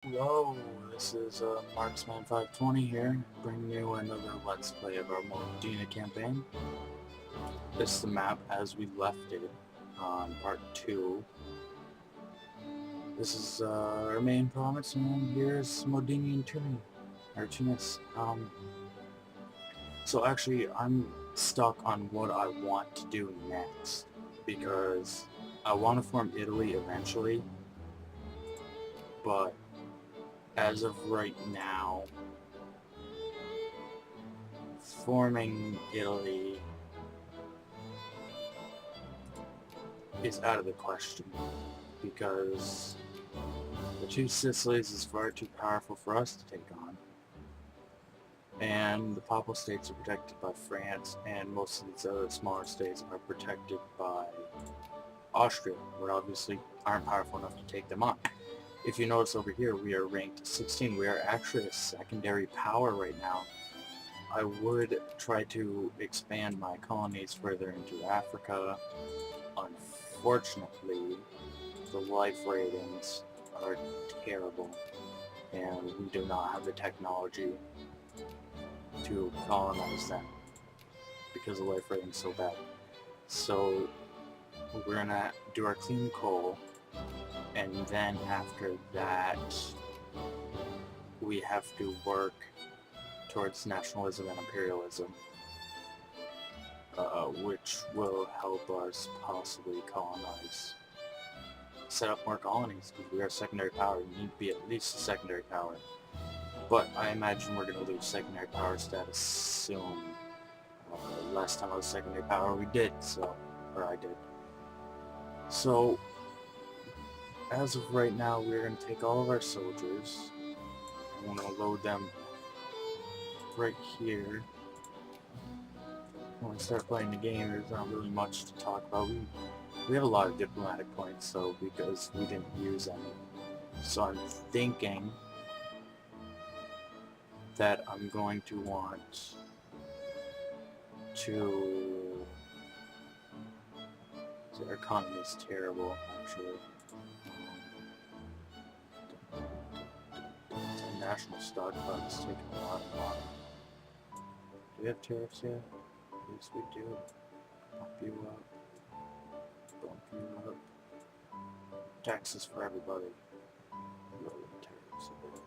Hello, this is Marksman520 here, bringing you another Let's Play of our Modena campaign. This is the map as we left it on part 2. This is our main province, and here's Modenian Tunis. So actually, I'm stuck on what I want to do next, because I want to form Italy eventually, but as of right now, forming Italy is out of the question because the two Sicilies is far too powerful for us to take on, and the Papal States are protected by France, and most of these other smaller states are protected by Austria, who obviously aren't powerful enough to take them on. If you notice over here, we are ranked 16. We are actually a secondary power right now. I would try to expand my colonies further into Africa. Unfortunately, the life ratings are terrible, and we do not have the technology to colonize them because the life rating is so bad. So we're gonna do our clean coal, and then after that we have to work towards nationalism and imperialism, which will help us possibly set up more colonies, because we are a secondary power. We need to be at least a secondary power. But I imagine we're going to lose secondary power status soon. Last time I was secondary power, we did, or I did. So, as of right now, we're going to take all of our soldiers, and we're going to load them right here. When we start playing the game, there's not really much to talk about. We have a lot of diplomatic points, so because we didn't use any. So I'm thinking that I'm going to want to... Our economy is terrible, actually. The national stockpile is taking a lot of money. Do we have tariffs yet? Yes, we do. Bump you up. Bump you up. Taxes for everybody. Lower the tariffs a bit.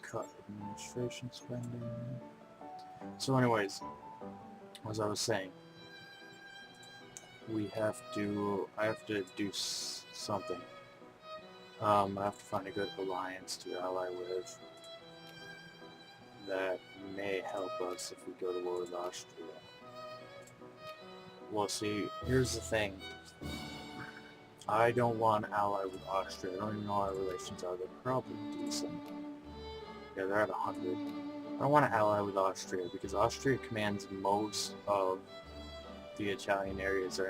Cut administration spending. So anyways, as I was saying, I have to do something. I have to find a good alliance to ally with that may help us if we go to war with Austria. Well, see, here's the thing. I don't want to ally with Austria. I don't even know how our relations are. They're probably decent. Yeah, they're at 100. I don't want to ally with Austria because Austria commands most of the Italian areas,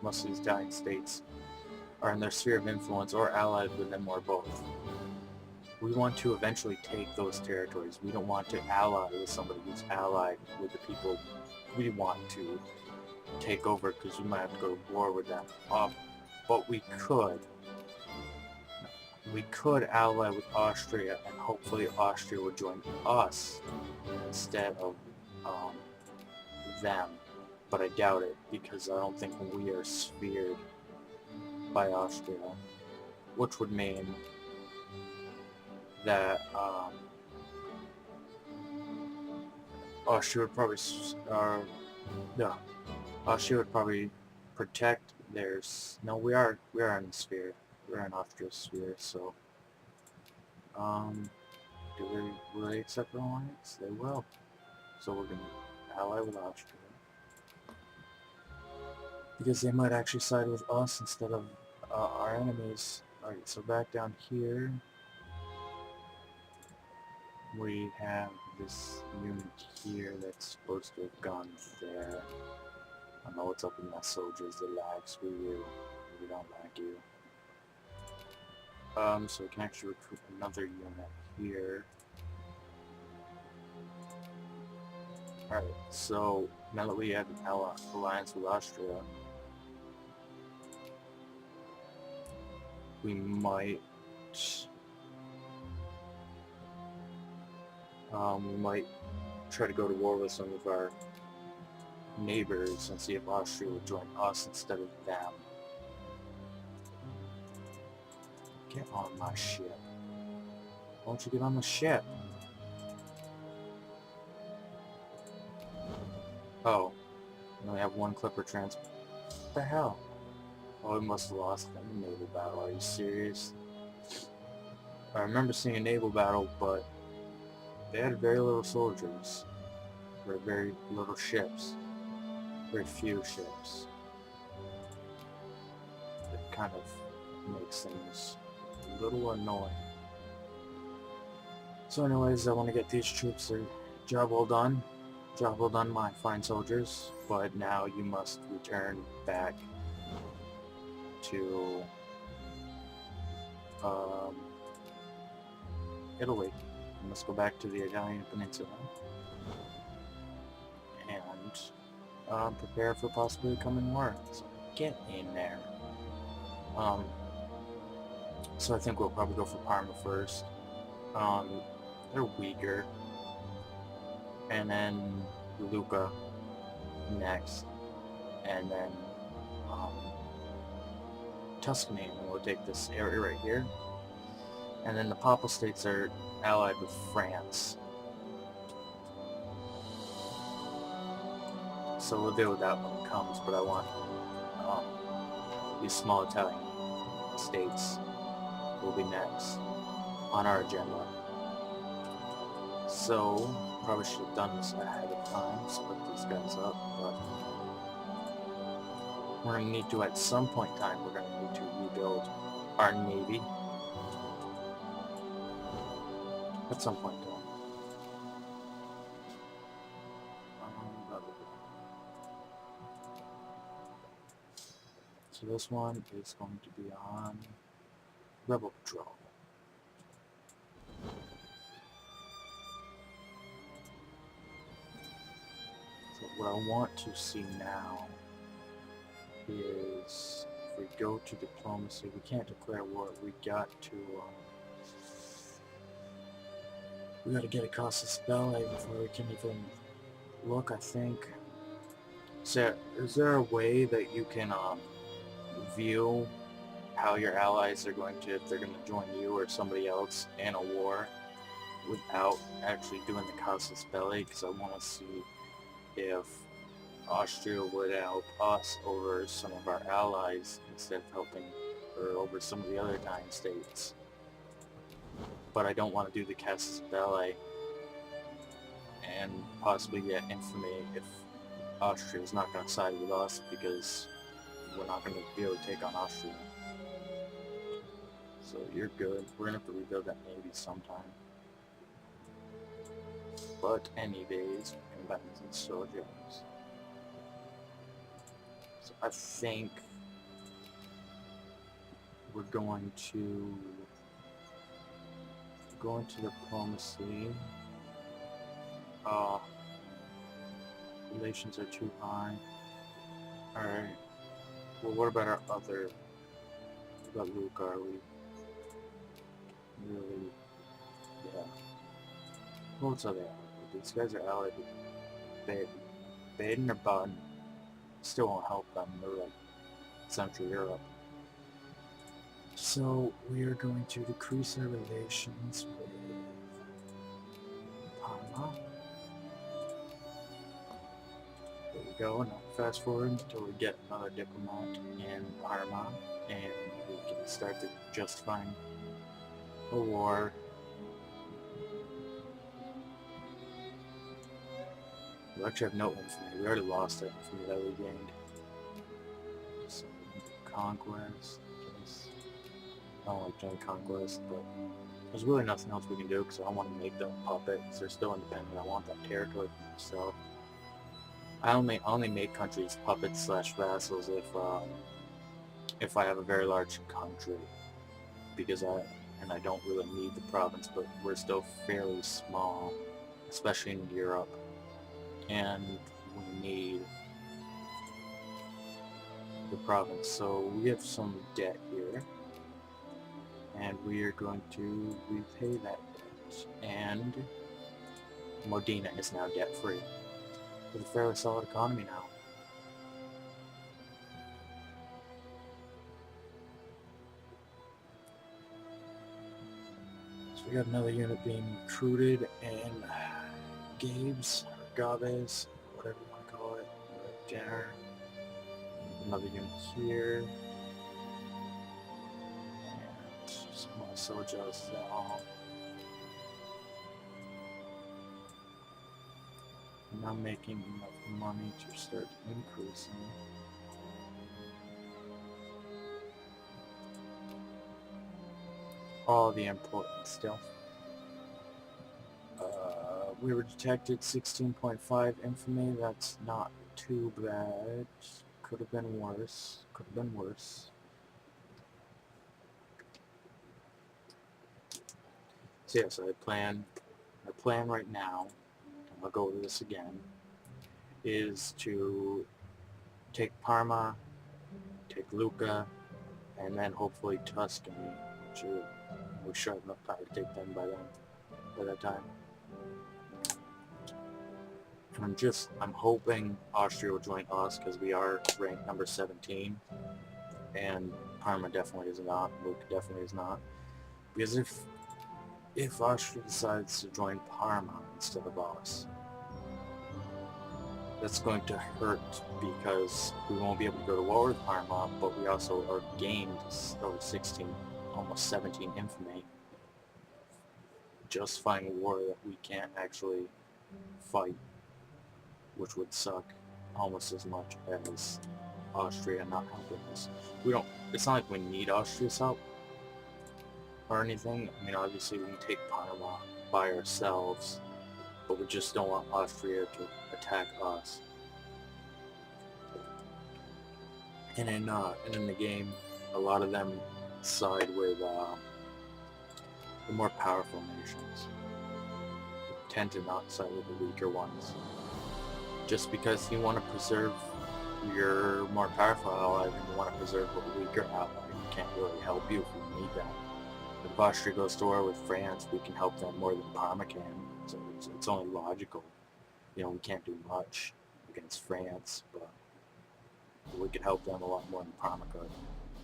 most of these Italian states are in their sphere of influence, or allied with them, or both. We want to eventually take those territories. We don't want to ally with somebody who's allied with the people we want to take over, because we might have to go to war with them. But we could ally with Austria, and hopefully Austria would join us instead of them. But I doubt it, because I don't think we are sphered by Austria, which would mean that Austria would probably Austria would probably protect theirs. No, we are in the sphere. We're in Austria's sphere, so will they accept our alliance? They will. So we're gonna ally with Austria, because they might actually side with us instead of our enemies. Alright, so back down here, we have this unit here that's supposed to have gone there. I don't know what's up with my soldiers. They lag. Screw you. We don't like you. So we can actually recruit another unit here. Alright, so now that we have an alliance with Austria, we might we might try to go to war with some of our neighbors and see if Austria would join us instead of them. Get on my ship. Why don't you get on the ship? Oh, we only have one clipper transport. What the hell? Oh, we must have lost them in a naval battle. Are you serious? I remember seeing a naval battle, but they had very little soldiers. Or very little ships. Very few ships. It kind of makes things a little annoying. So anyways, I want to get these troops their job well done. Job well done, my fine soldiers. But now you must return back to Italy. You must go back to the Italian peninsula and prepare for possibly coming war. So get in there. So I think we'll probably go for Parma first. They're weaker. And then Lucca next. And then Tuscany, and we'll take this area right here. And then the Papal States are allied with France. So we'll deal with that when it comes, but I want these small Italian states will be next on our agenda. So, probably should have done this ahead of time, split these guys up, but we're going to need to, at some point in time, we're going to need to rebuild our navy. At some point in time. So this one is going to be on Rebel Patrol. So what I want to see now is if we go to diplomacy, we can't declare war. We got to get a casus belli before we can even look, I think. So, is there a way that you can view how your allies are going to, if they're going to join you or somebody else in a war without actually doing the casus belli? Because I want to see if Austria would help us over some of our allies instead of helping or over some of the other Italian states. But I don't want to do the casus belli and possibly get infamy if Austria is not going to side with us, because we're not going to be able to take on Austria. So you're good. We're going to have to rebuild that navy sometime. But anyways, combatants and soldiers. So I think we're going to go into diplomacy. Relations are too high. Alright. Well, what about our other... What about Luke? Are we really... Yeah. What's other allied? These guys are allied with Baden or Baden. Still won't help them. They're like Central Europe. So we are going to decrease our relations with Parma. There we go. Now fast forward until we get another diplomat in Parma, and we can start to justifying a war. We actually have no infamy. We already lost our infamy that we gained. So, conquest. I don't like doing conquest, but there's really nothing else we can do because I don't want to make them puppets. They're still independent. I want that territory for myself. I only make countries puppets / vassals if I have a very large country, because I don't really need the province, but we're still fairly small, especially in Europe. And we need the province, so we have some debt here, and we are going to repay that debt. And Modena is now debt-free, with a fairly solid economy now. So we got another unit being recruited, and Gabe's, or Gabe's, whatever you want to call it, Jenner. Another unit here. And some more soldiers now. I'm not making enough money to start increasing. All the important stuff. We were detected 16.5 infamy. That's not too bad. Could have been worse. Could have been worse. So yes, my plan right now, and I'll go over this again, is to take Parma, take Lucca, and then hopefully Tuscany, which we should have enough time to take them by that time. And I'm hoping Austria will join us, because we are ranked number 17, and Parma definitely is not, Lucca definitely is not. Because if Austria decides to join Parma instead of us, that's going to hurt, because we won't be able to go to war with Parma, but we also are gained over 16, almost 17 infamy, just fighting a war that we can't actually fight, which would suck almost as much as Austria not helping us. It's not like we need Austria's help or anything. I mean, obviously we can take Parma by ourselves, but we just don't want Austria to attack us. And in the game, a lot of them side with the more powerful nations. They tend to not side with the weaker ones, just because you want to preserve your more powerful ally and you want to preserve a weaker ally. We can't really help you if we need that. If Austria goes to war with France, we can help them more than Parma can. So it's only logical. You know, we can't do much against France, but we could help them a lot more than Parma could,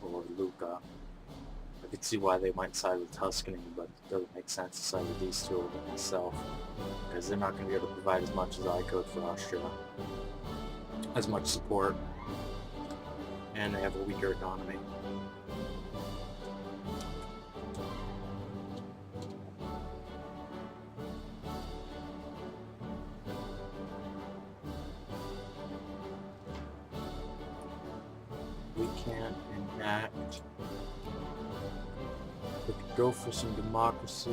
or Lucca. I could see why they might side with Tuscany, but it doesn't make sense to side with these two over myself, because they're not going to be able to provide as much as I could for Austria. As much support, and they have a weaker economy. We can't enact. We could go for some democracy.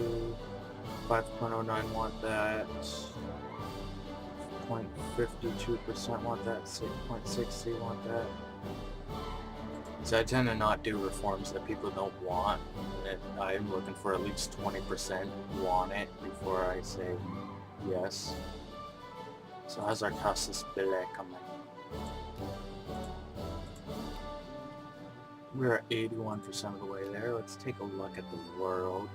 5.09 want that. 0.52% want that. 6.60 want that. So I tend to not do reforms that people don't want. I'm looking for at least 20% want it before I say yes. So how's our Casas Belay coming? We're at 81% of the way there. Let's take a look at the world.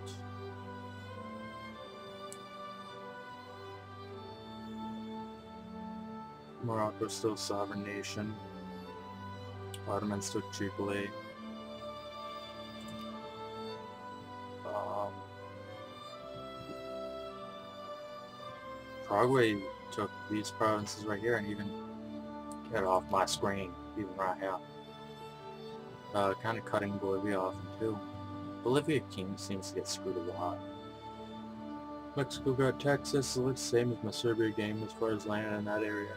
Morocco's still a sovereign nation. Ottomans took Tripoli. Paraguay took these provinces right here and even get off my screen, even right here. Kind of cutting Bolivia off too. Bolivia seems to get screwed a lot. Mexico got Texas. It looks the same as my Serbia game as far as land in that area.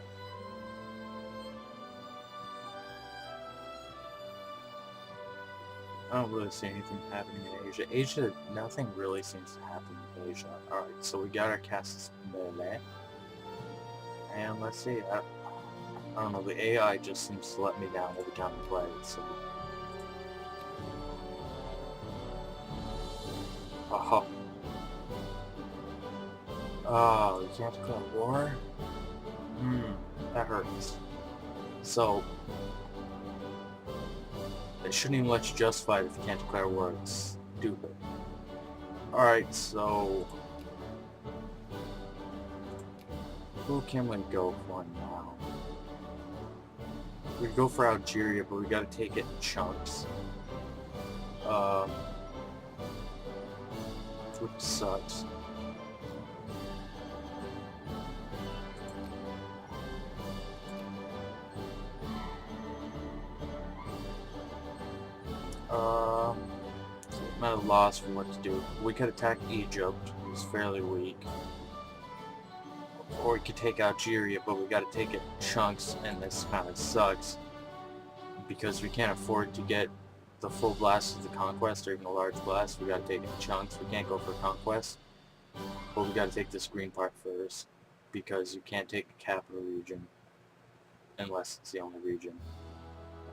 I don't really see anything happening in Asia. Asia, nothing really seems to happen in Asia. Alright, so we got our Casas Belay. And let's see, I don't know, the AI just seems to let me down every time I play, so... Oh. Oh, you can't declare war? That hurts. So... they shouldn't even let you justify it if you can't declare war. It's stupid. Alright, so who can we go for now? We go for Algeria, but we gotta take it in chunks. Which sucks. I'm at a loss for what to do. We could attack Egypt, who's fairly weak. Or we could take Algeria, but we gotta take it in chunks, and this kind of sucks. Because we can't afford to get the full blast of the conquest, or even a large blast. We gotta take it in chunks. We can't go for conquest. But we gotta take this green part first. Because you can't take the capital region. Unless it's the only region.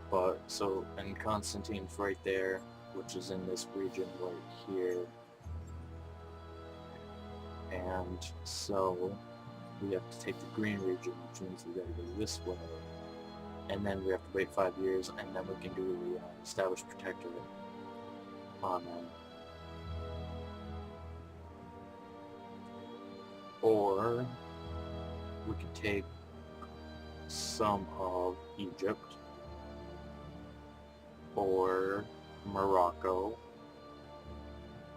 But, so, and Constantine's right there, which is in this region right here. And so we have to take the green region, which means we gotta go this way. And then we have to wait 5 years, and then we can do the established protectorate on them. Or we could take some of Egypt, or Morocco,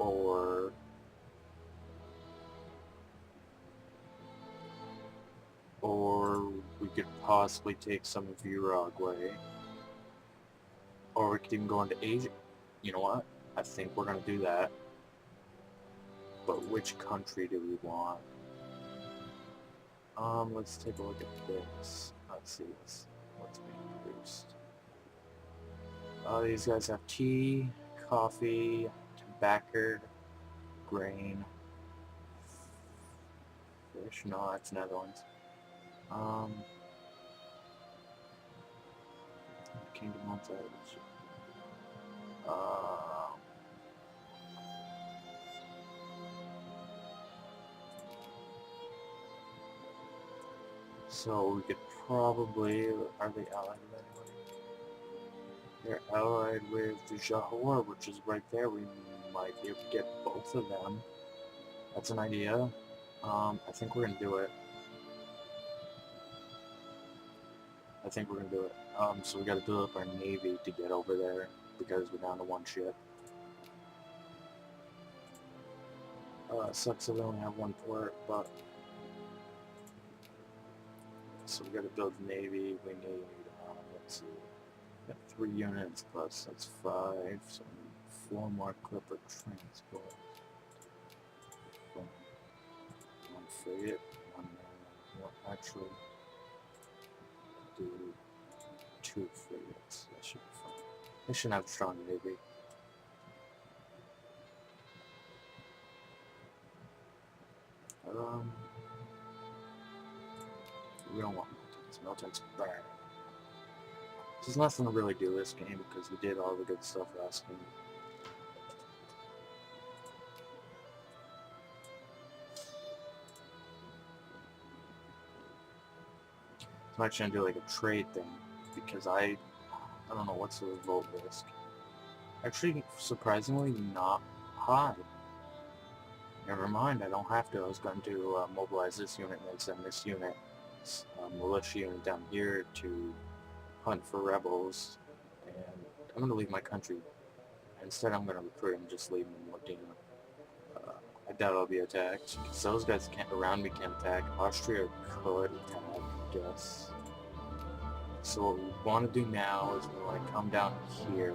or we could possibly take some of Uruguay, or we could even go into Asia. You know what? I think we're gonna do that. But which country do we want? Let's take a look at this. Let's see what's being produced. These guys have tea, coffee, tobacco, grain, fish. No, that's Netherlands. Kingdom outside. So we could probably, are they allied with anybody? They're allied with the Johor, which is right there. We might be able to get both of them. That's an idea. I think we're gonna do it. So we gotta build up our navy to get over there, because we're down to one ship. Sucks that we only have one port, but... So we gotta build the navy. We need, let's see, we got 3 units plus, that's 5, so we need 4 more clipper transports. One frigate, one actually do 2 frigates. That should be fine. They shouldn't have a strong navy. We don't want Milton's. Milton's bad. There's nothing to really do this game because we did all the good stuff last game. I'm actually gonna do like a trade thing because I don't know what's the revolt risk. Actually, surprisingly, not high. Never mind, I don't have to. I was going to mobilize this unit and then send this unit, militia unit down here to hunt for rebels, and I'm going to leave my country. Instead, I'm going to recruit and just leave them in Modena. I doubt I'll be attacked, because those guys around me can't attack. Austria could attack, I guess. So what we want to do now is we want to come down here,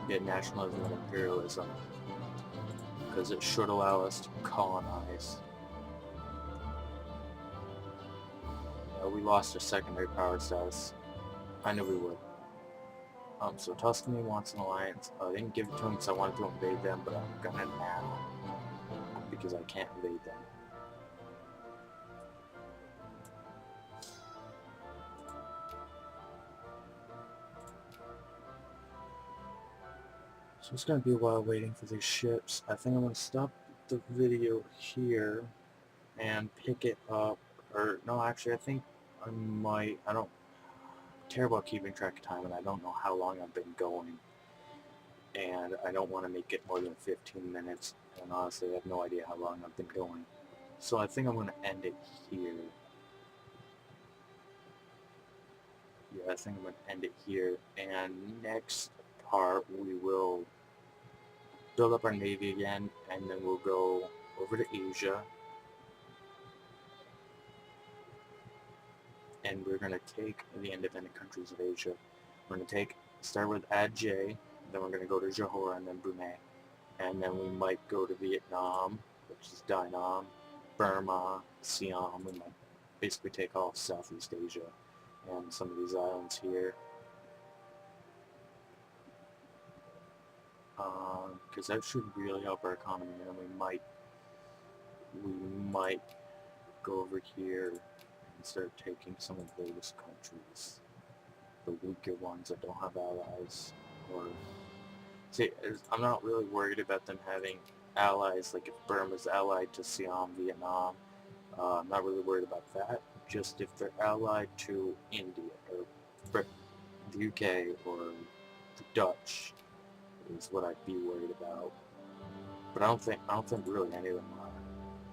get nationalism and imperialism, because it should allow us to colonize. We lost our secondary power status. I knew we would. So Tuscany wants an alliance. I didn't give it to them because I wanted to invade them, but I'm gonna now, because I can't invade them. So it's going to be a while waiting for these ships. I think I'm going to stop the video here and pick it up. Or, no, actually, I think I might. I'm terrible at keeping track of time, and I don't know how long I've been going. and I don't want to make it more than 15 minutes, and honestly I have no idea how long I've been going. So I think I'm going to end it here. Yeah, I think I'm going to end it here, and next part we will build up our navy again, and then we'll go over to Asia, and we're going to take the independent countries of Asia. We're going to start with Ajay, then we're going to go to Johor, and then Brunei. And then we might go to Vietnam, which is Da Nang, Burma, Siam. We might basically take all of Southeast Asia and some of these islands here. Because that should really help our economy, and we might go over here and start taking some of those countries, the weaker ones that don't have allies. Or see, I'm not really worried about them having allies, like if Burma's allied to Siam, Vietnam. I'm not really worried about that. Just if they're allied to India or Britain, the UK, or the Dutch, is what I'd be worried about. But I don't think really any of them are.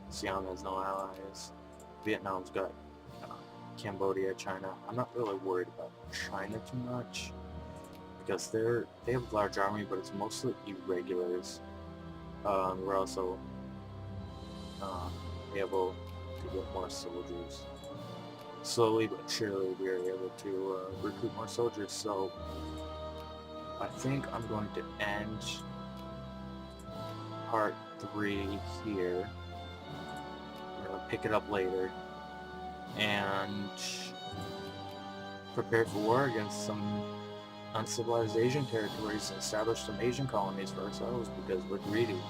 Siam has no allies. Vietnam's got Cambodia, China. I'm not really worried about China too much because they have a large army, but it's mostly irregulars. We're also able to get more soldiers. Slowly but surely, we are able to recruit more soldiers. So I think I'm going to end part 3 here. We're going to pick it up later and prepare for war against some uncivilized Asian territories and establish some Asian colonies for ourselves because we're greedy.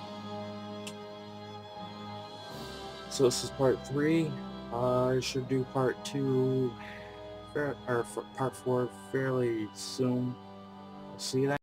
So this is part 3. I should do part 2 or part 4 fairly soon. See you then.